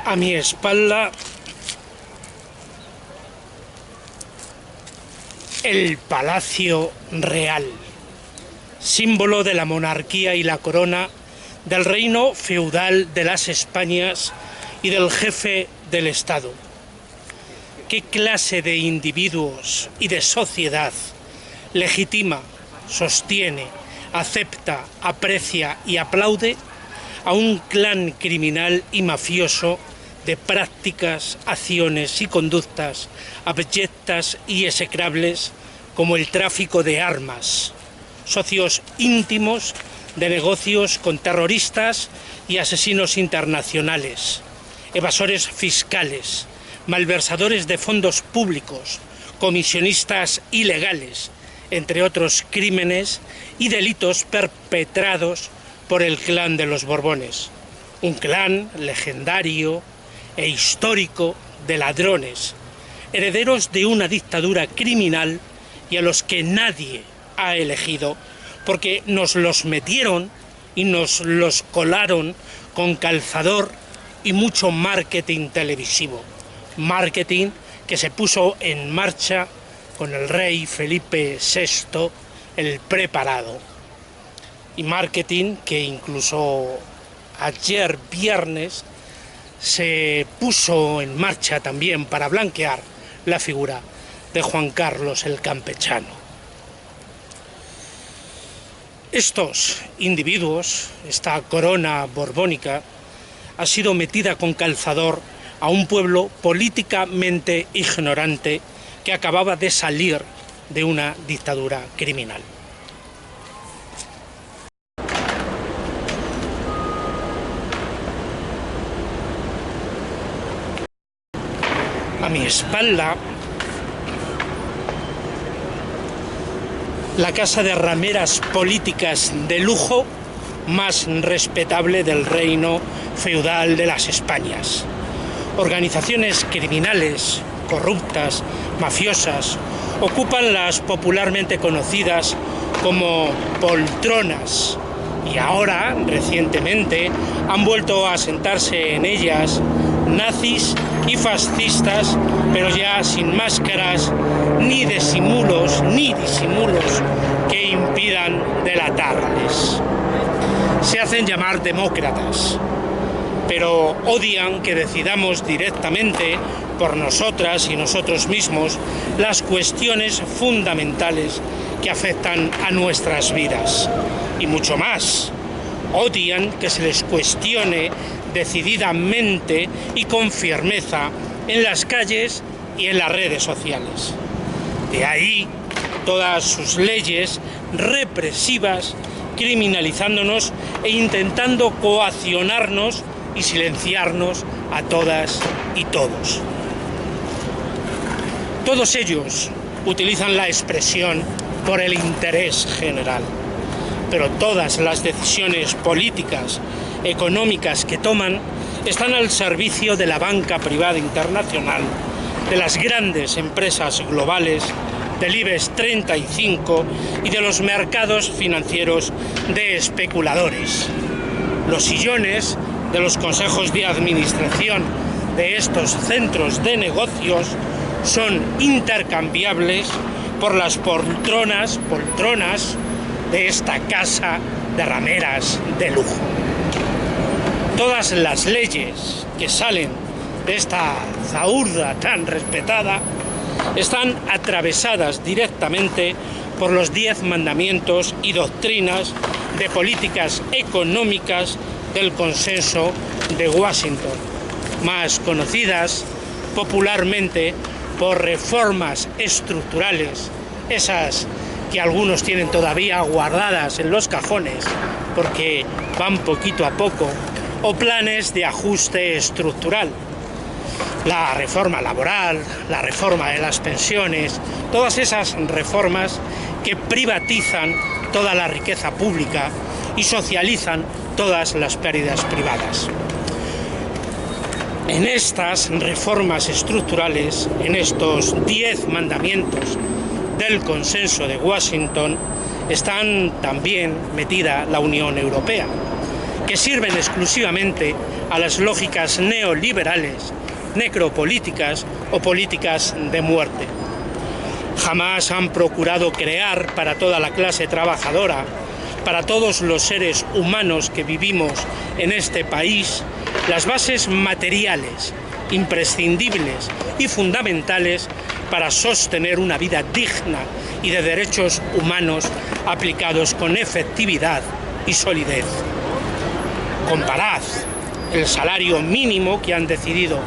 A mi espalda, el Palacio Real, símbolo de la monarquía y la corona del reino feudal de las Españas y del jefe del Estado. ¿Qué clase de individuos y de sociedad legitima, sostiene, acepta, aprecia y aplaude a un clan criminal y mafioso de prácticas, acciones y conductas abyectas y execrables como el tráfico de armas, socios íntimos de negocios con terroristas y asesinos internacionales, evasores fiscales, malversadores de fondos públicos, comisionistas ilegales, entre otros crímenes y delitos perpetrados por el clan de los Borbones, un clan legendario e histórico de ladrones, herederos de una dictadura criminal y a los que nadie ha elegido porque nos los metieron y nos los colaron con calzador y mucho marketing televisivo, marketing que se puso en marcha con el rey Felipe VI, el preparado, y marketing que incluso ayer viernes se puso en marcha también para blanquear la figura de Juan Carlos el Campechano. Estos individuos, esta corona borbónica, ha sido metida con calzador a un pueblo políticamente ignorante que acababa de salir de una dictadura criminal. A mi espalda, la casa de rameras políticas de lujo más respetable del reino feudal de las Españas. Organizaciones criminales, corruptas, mafiosas, ocupan las popularmente conocidas como poltronas y ahora, recientemente, han vuelto a sentarse en ellas nazis y fascistas, pero ya sin máscaras ni disimulos que impidan delatarles. Se hacen llamar demócratas, pero odian que decidamos directamente por nosotras y nosotros mismos las cuestiones fundamentales que afectan a nuestras vidas. Y mucho más, odian que se les cuestione decididamente y con firmeza en las calles y en las redes sociales. De ahí todas sus leyes represivas, criminalizándonos e intentando coaccionarnos y silenciarnos a todas y todos. Todos ellos utilizan la expresión por el interés general, pero todas las decisiones políticas, económicas que toman están al servicio de la banca privada internacional, de las grandes empresas globales, del IBEX 35 y de los mercados financieros de especuladores. Los sillones de los consejos de administración de estos centros de negocios son intercambiables por las poltronas de esta casa de rameras de lujo. Todas las leyes que salen de esta zahurda tan respetada están atravesadas directamente por los 10 mandamientos y doctrinas de políticas económicas del Consenso de Washington, más conocidas popularmente por reformas estructurales, esas que algunos tienen todavía guardadas en los cajones porque van poquito a poco, o planes de ajuste estructural. La reforma laboral, la reforma de las pensiones, todas esas reformas que privatizan toda la riqueza pública y socializan todas las pérdidas privadas. En estas reformas estructurales, en estos 10 mandamientos del Consenso de Washington, están también metida la Unión Europea, que sirven exclusivamente a las lógicas neoliberales, necropolíticas o políticas de muerte. Jamás han procurado crear para toda la clase trabajadora, para todos los seres humanos que vivimos en este país, las bases materiales, imprescindibles y fundamentales para sostener una vida digna y de derechos humanos aplicados con efectividad y solidez. Comparad el salario mínimo que han decidido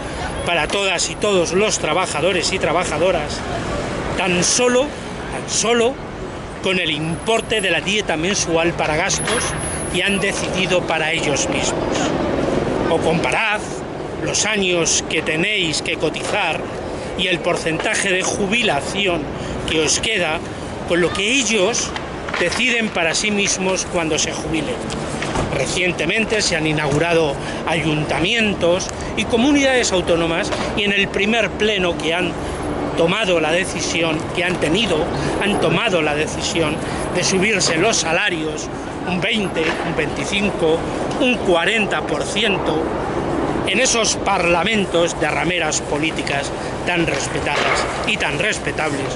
para todas y todos los trabajadores y trabajadoras tan solo con el importe de la dieta mensual para gastos que han decidido para ellos mismos. O comparad los años que tenéis que cotizar y el porcentaje de jubilación que os queda con lo que ellos deciden para sí mismos cuando se jubilen. Recientemente se han inaugurado ayuntamientos y comunidades autónomas y en el primer pleno que han tomado la decisión, han tomado la decisión de subirse los salarios un 20, un 25, un 40% en esos parlamentos de rameras políticas tan respetadas y tan respetables,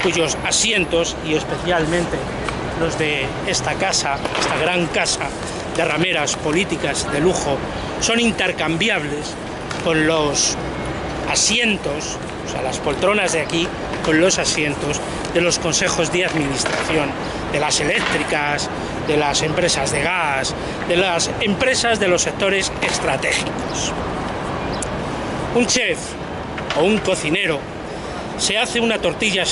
cuyos asientos, y especialmente los de esta casa, esta gran casa de rameras políticas de lujo, son intercambiables con los asientos, o sea, las poltronas de aquí, con los asientos de los consejos de administración, de las eléctricas, de las empresas de gas, de las empresas de los sectores estratégicos. Un chef o un cocinero se hace una tortilla,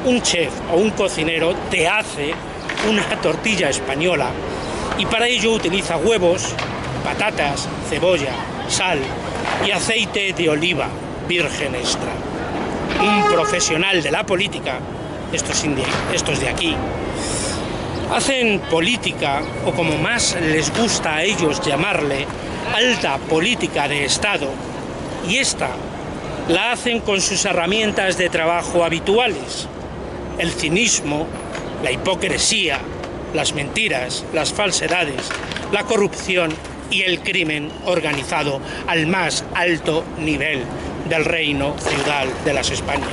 un chef o un cocinero te hace una tortilla española y para ello utiliza huevos, patatas, cebolla, sal y aceite de oliva virgen extra. Un profesional de la política, estos de aquí, hacen política, o como más les gusta a ellos llamarle, alta política de Estado, y esta la hacen con sus herramientas de trabajo habituales: el cinismo, la hipocresía, las mentiras, las falsedades, la corrupción y el crimen organizado al más alto nivel del reino feudal de las Españas,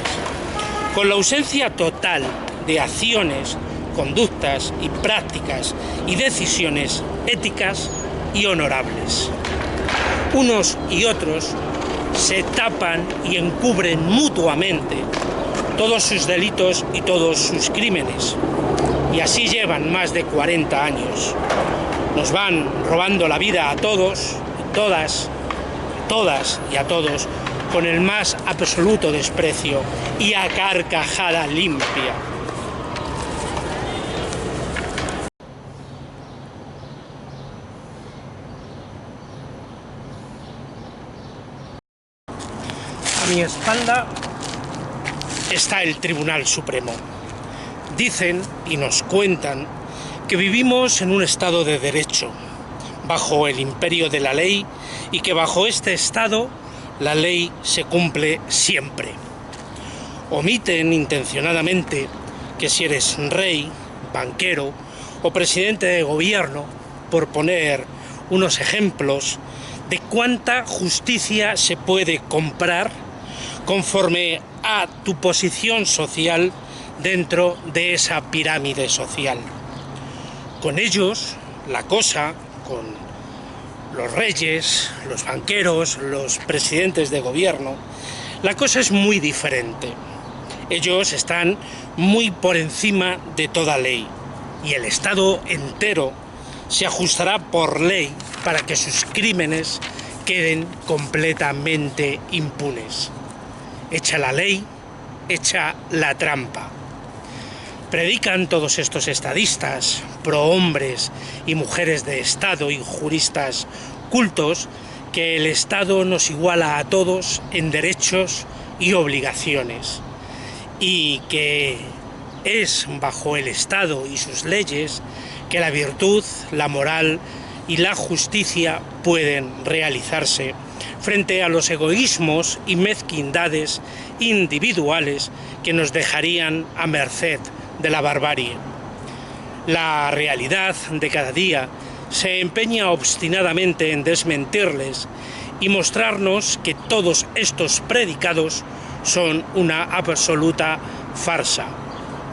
con la ausencia total de acciones, conductas y prácticas y decisiones éticas y honorables. Unos y otros se tapan y encubren mutuamente todos sus delitos y todos sus crímenes, y así llevan más de 40 años. Nos van robando la vida a todos, todas y a todos, con el más absoluto desprecio y a carcajada limpia. A mi espalda está el Tribunal Supremo. Dicen y nos cuentan que vivimos en un Estado de Derecho, bajo el imperio de la ley, y que bajo este Estado la ley se cumple siempre. Omiten intencionadamente que si eres rey, banquero o presidente de gobierno, por poner unos ejemplos de cuánta justicia se puede comprar conforme a tu posición social dentro de esa pirámide social. Con ellos, la cosa, con los reyes, los banqueros, los presidentes de gobierno, la cosa es muy diferente. Ellos están muy por encima de toda ley y el Estado entero se ajustará por ley para que sus crímenes queden completamente impunes. Hecha la ley, hecha la trampa. Predican todos estos estadistas, prohombres y mujeres de Estado y juristas cultos, que el Estado nos iguala a todos en derechos y obligaciones, y que es bajo el Estado y sus leyes que la virtud, la moral y la justicia pueden realizarse frente a los egoísmos y mezquindades individuales que nos dejarían a merced de la barbarie. La realidad de cada día se empeña obstinadamente en desmentirles y mostrarnos que todos estos predicados son una absoluta farsa,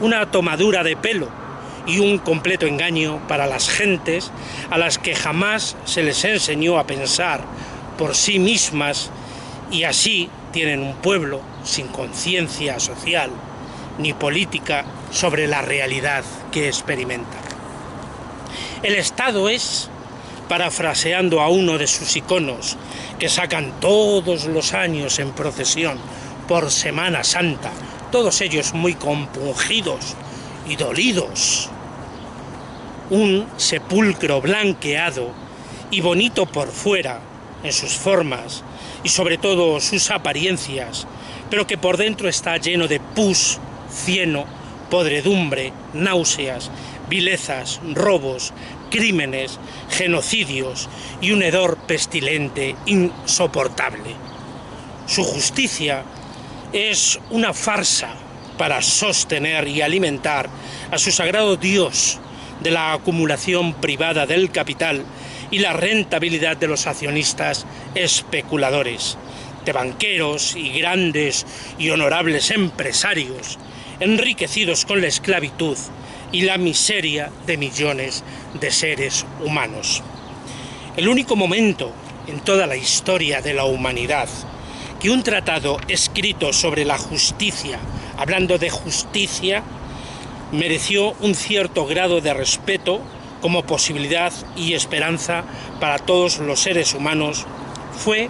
una tomadura de pelo y un completo engaño para las gentes a las que jamás se les enseñó a pensar por sí mismas, y así tienen un pueblo sin conciencia social ni política sobre la realidad que experimenta. El Estado es, parafraseando a uno de sus iconos que sacan todos los años en procesión por Semana Santa, todos ellos muy compungidos y dolidos, un sepulcro blanqueado y bonito por fuera en sus formas y sobre todo sus apariencias, pero que por dentro está lleno de pus, cieno, podredumbre, náuseas, vilezas, robos, crímenes, genocidios y un hedor pestilente insoportable. Su justicia es una farsa para sostener y alimentar a su sagrado Dios de la acumulación privada del capital y la rentabilidad de los accionistas especuladores, de banqueros y grandes y honorables empresarios enriquecidos con la esclavitud y la miseria de millones de seres humanos. El único momento en toda la historia de la humanidad que un tratado escrito sobre la justicia, hablando de justicia, mereció un cierto grado de respeto como posibilidad y esperanza para todos los seres humanos fue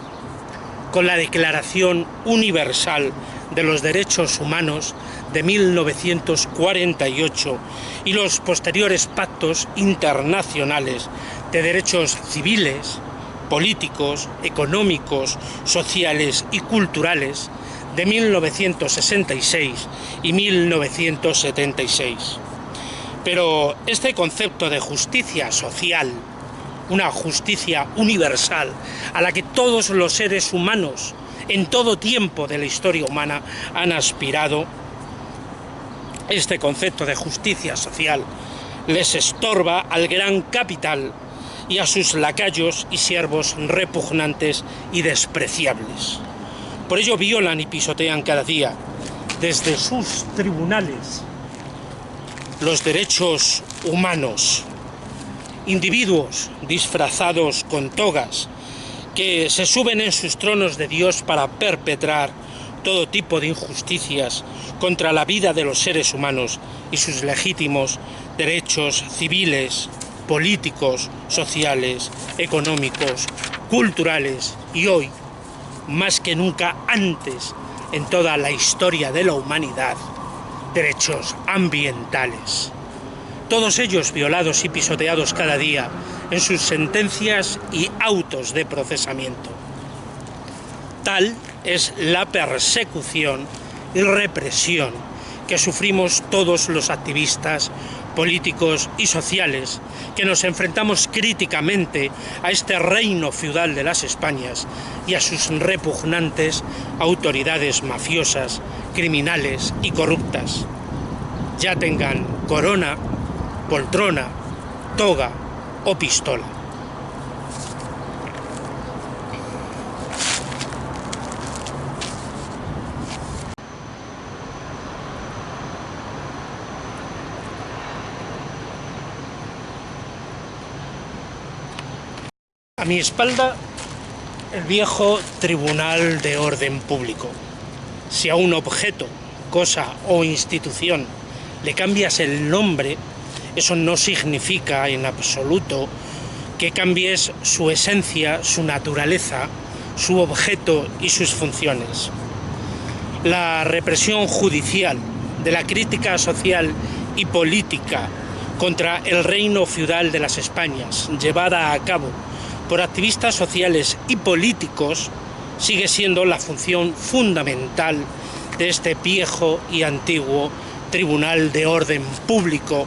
con la Declaración Universal de los Derechos Humanos de 1948 y los posteriores pactos internacionales de derechos civiles, políticos, económicos, sociales y culturales de 1966 y 1976. Pero este concepto de justicia social, una justicia universal a la que todos los seres humanos en todo tiempo de la historia humana han aspirado, este concepto de justicia social les estorba al gran capital y a sus lacayos y siervos repugnantes y despreciables. Por ello violan y pisotean cada día, desde sus tribunales, los derechos humanos. Individuos disfrazados con togas que se suben en sus tronos de Dios para perpetrar todo tipo de injusticias contra la vida de los seres humanos y sus legítimos derechos civiles, políticos, sociales, económicos, culturales y hoy, más que nunca antes en toda la historia de la humanidad, derechos ambientales. Todos ellos violados y pisoteados cada día en sus sentencias y autos de procesamiento. Tal es la persecución y represión que sufrimos todos los activistas políticos y sociales que nos enfrentamos críticamente a este reino feudal de las Españas y a sus repugnantes autoridades mafiosas, criminales y corruptas, ya tengan corona, poltrona, toga o pistola. A mi espalda, el viejo Tribunal de Orden Público. Si a un objeto, cosa o institución le cambias el nombre, eso no significa en absoluto que cambies su esencia, su naturaleza, su objeto y sus funciones. La represión judicial de la crítica social y política contra el reino feudal de las Españas, llevada a cabo por activistas sociales y políticos, sigue siendo la función fundamental de este viejo y antiguo Tribunal de Orden Público,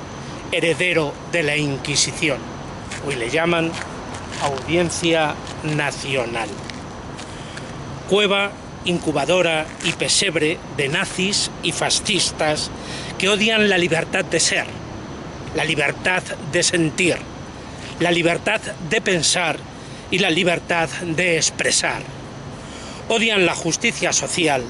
heredero de la Inquisición. Hoy le llaman Audiencia Nacional. Cueva, incubadora y pesebre de nazis y fascistas que odian la libertad de ser, la libertad de sentir, la libertad de pensar y la libertad de expresar. Odian la justicia social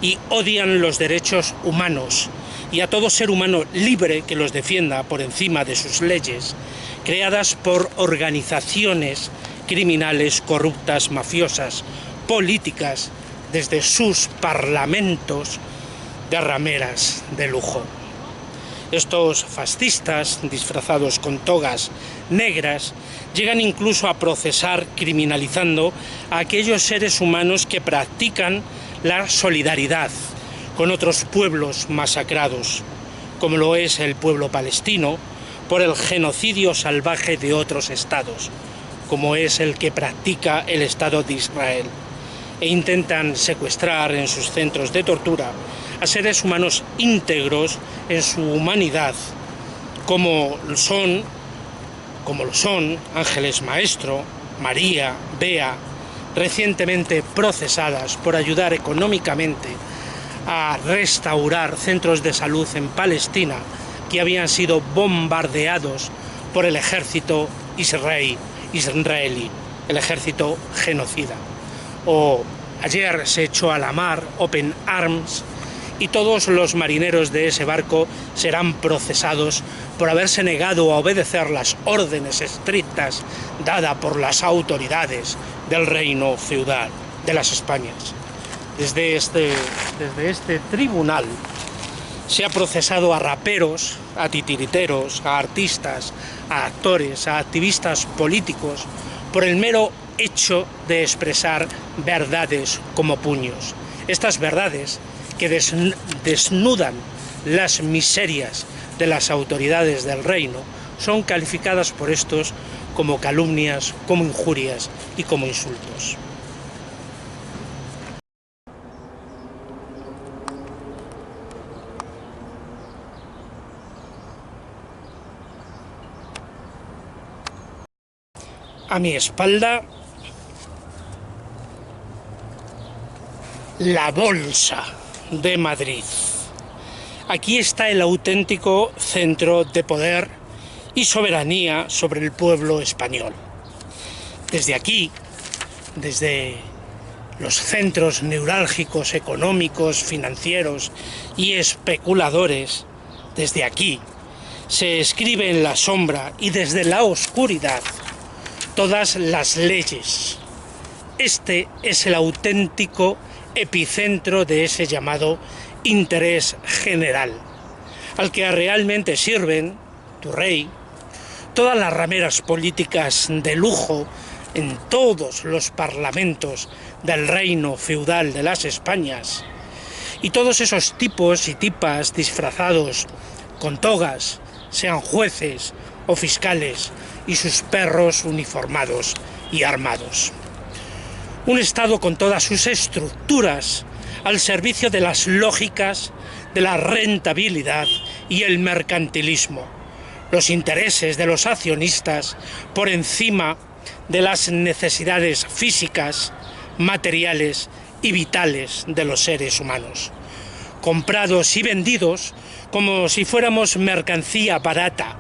y odian los derechos humanos y a todo ser humano libre que los defienda por encima de sus leyes, creadas por organizaciones criminales, corruptas, mafiosas, políticas, desde sus parlamentos de rameras de lujo. Estos fascistas, disfrazados con togas negras, llegan incluso a procesar criminalizando a aquellos seres humanos que practican la solidaridad con otros pueblos masacrados, como lo es el pueblo palestino, por el genocidio salvaje de otros estados, como es el que practica el Estado de Israel, e intentan secuestrar en sus centros de tortura a seres humanos íntegros en su humanidad, como lo son Ángeles Maestro, María, Bea, recientemente procesadas por ayudar económicamente a restaurar centros de salud en Palestina que habían sido bombardeados por el ejército israelí, el ejército genocida. O ayer se echó a la mar Open Arms y todos los marineros de ese barco serán procesados por haberse negado a obedecer las órdenes estrictas dadas por las autoridades del reino feudal de las Españas. Desde este tribunal se ha procesado a raperos, a titiriteros, a artistas, a actores, a activistas políticos por el mero hecho de expresar verdades como puños. Estas verdades que desnudan las miserias de las autoridades del reino son calificadas por estos como calumnias, como injurias y como insultos. A mi espalda, la Bolsa de Madrid. Aquí está el auténtico centro de poder y soberanía sobre el pueblo español. Desde aquí, desde los centros neurálgicos económicos, financieros y especuladores, desde aquí se escribe en la sombra y desde la oscuridad todas las leyes. Este es el auténtico epicentro de ese llamado interés general, al que realmente sirven tu rey, todas las rameras políticas de lujo en todos los parlamentos del reino feudal de las Españas, y todos esos tipos y tipas disfrazados con togas, sean jueces o fiscales, y sus perros uniformados y armados. Un Estado con todas sus estructuras al servicio de las lógicas de la rentabilidad y el mercantilismo, los intereses de los accionistas por encima de las necesidades físicas, materiales y vitales de los seres humanos, comprados y vendidos como si fuéramos mercancía barata,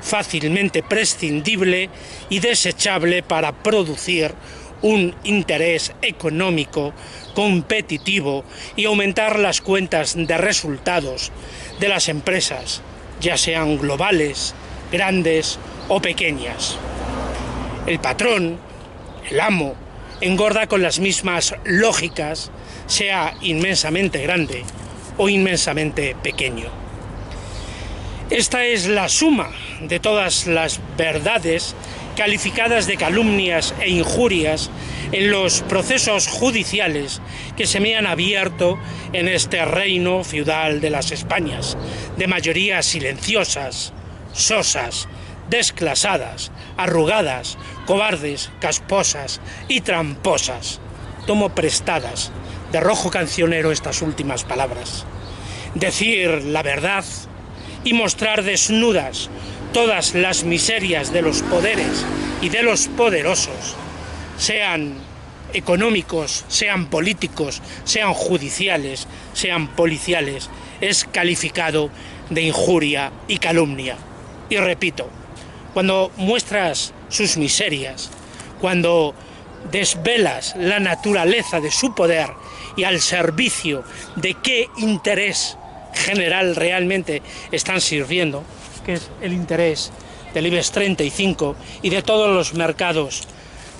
fácilmente prescindible y desechable para producir un interés económico competitivo y aumentar las cuentas de resultados de las empresas, ya sean globales, grandes o pequeñas. El patrón, el amo, engorda con las mismas lógicas, sea inmensamente grande o inmensamente pequeño. Esta es la suma de todas las verdades calificadas de calumnias e injurias en los procesos judiciales que se me han abierto en este reino feudal de las Españas, de mayorías silenciosas, sosas, desclasadas, arrugadas, cobardes, casposas y tramposas. Tomo prestadas de Rojo Cancionero estas últimas palabras. Decir la verdad y mostrar desnudas todas las miserias de los poderes y de los poderosos, sean económicos, sean políticos, sean judiciales, sean policiales, es calificado de injuria y calumnia. Y repito, cuando muestras sus miserias, cuando desvelas la naturaleza de su poder y al servicio de qué interés general realmente están sirviendo, que es el interés del IBEX 35 y de todos los mercados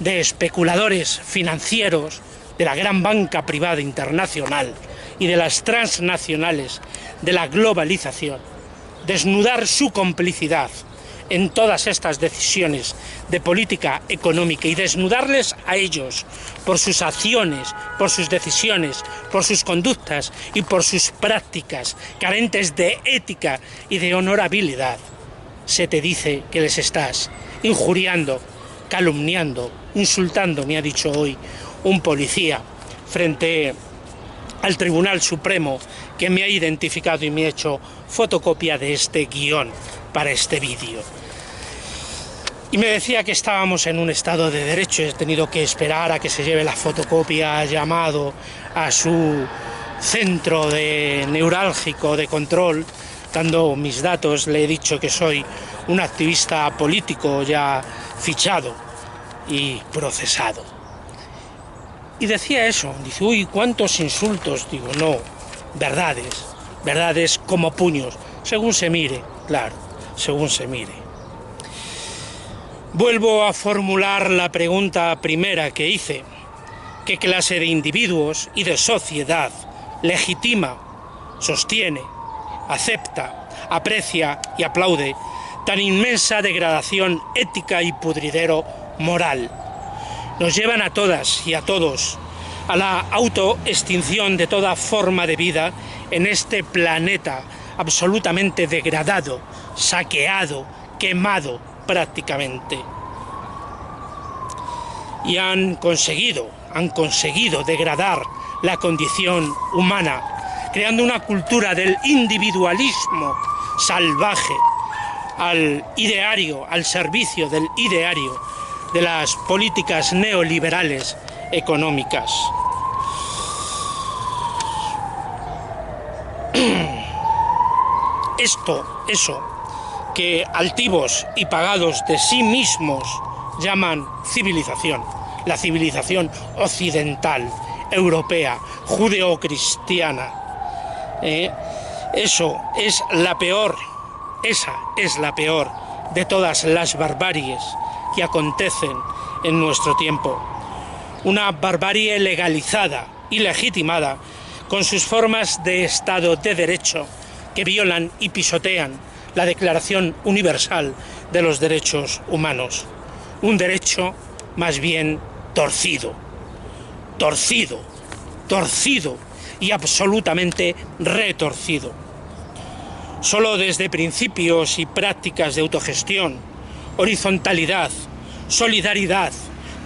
de especuladores financieros, de la gran banca privada internacional y de las transnacionales de la globalización, desnudar su complicidad en todas estas decisiones de política económica y desnudarles a ellos por sus acciones, por sus decisiones, por sus conductas y por sus prácticas carentes de ética y de honorabilidad, se te dice que les estás injuriando, calumniando, insultando, me ha dicho hoy un policía frente al Tribunal Supremo que me ha identificado y me ha hecho fotocopia de este guión para este vídeo. Y me decía que estábamos en un estado de derecho, he tenido que esperar a que se lleve la fotocopia, ha llamado a su centro neurálgico de control, dando mis datos, le he dicho que soy un activista político ya fichado y procesado. Y decía eso, dice, uy, cuántos insultos, digo, no, verdades como puños, según se mire, claro, según se mire. Vuelvo a formular la pregunta primera que hice, ¿qué clase de individuos y de sociedad legitima, sostiene, acepta, aprecia y aplaude tan inmensa degradación ética y pudridero moral? Nos llevan a todas y a todos a la autoextinción de toda forma de vida en este planeta absolutamente degradado, saqueado, quemado prácticamente. Y han conseguido degradar la condición humana, creando una cultura del individualismo salvaje al ideario, al servicio del ideario de las políticas neoliberales económicas. Eso que altivos y pagados de sí mismos llaman civilización, la civilización occidental, europea, judeocristiana. Esa es la peor de todas las barbaries que acontecen en nuestro tiempo. Una barbarie legalizada y legitimada con sus formas de Estado de Derecho que violan y pisotean la Declaración Universal de los Derechos Humanos. Un derecho más bien torcido y absolutamente retorcido. Solo desde principios y prácticas de autogestión, horizontalidad, solidaridad,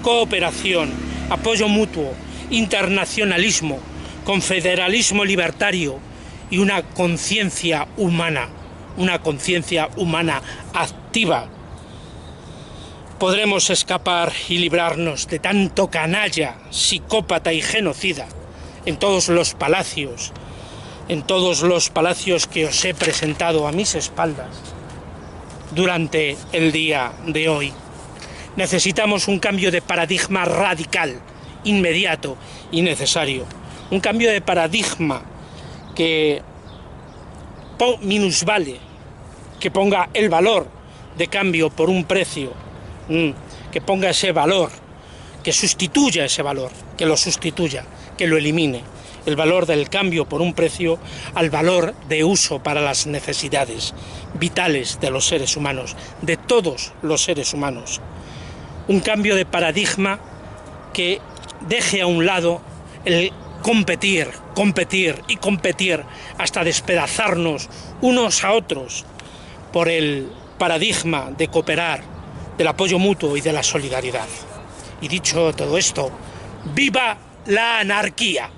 cooperación, apoyo mutuo, internacionalismo, confederalismo libertario y una conciencia humana activa, podremos escapar y librarnos de tanto canalla, psicópata y genocida en todos los palacios que os he presentado a mis espaldas durante el día de hoy. Necesitamos un cambio de paradigma radical, inmediato y necesario. Un cambio de paradigma que minusvale, que ponga el valor de cambio por un precio, que ponga ese valor, que sustituya ese valor, que lo sustituya, que lo elimine. El valor del cambio por un precio al valor de uso para las necesidades vitales de los seres humanos, de todos los seres humanos. Un cambio de paradigma que deje a un lado el competir hasta despedazarnos unos a otros por el paradigma de cooperar, del apoyo mutuo y de la solidaridad. Y dicho todo esto, ¡viva la anarquía!